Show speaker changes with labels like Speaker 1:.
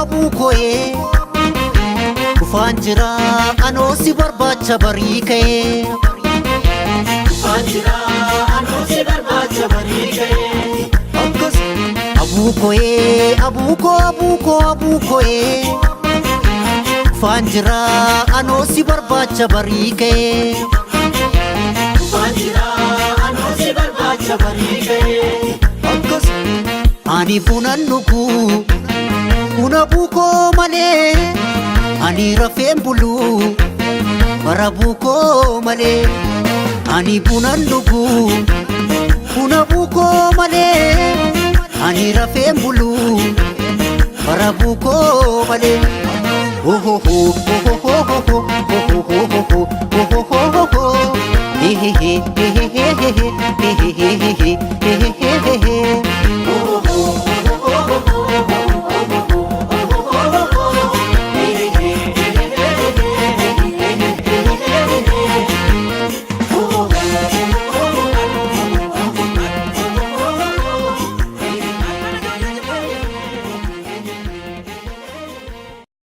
Speaker 1: abuukoe dhufaan jira anoo si barbaacha barii ka'ee dhufaan jira anoo si barbaacha barii ka'ee akkas abuukoe dhufaan jira anoo si barbaacha barii ka'ee dhufaan jira anoo si barbaacha barii ka'ee akkas ani bunan dhugu buna buukoo malee ani rafeen bulu bara buukoo malee ani bunan dhugu buna buukoo malee ani rafeen bulu bara buukoo malee ho ho ho ho ho ho ho ho ho ho ho he he he he he he he he he he he he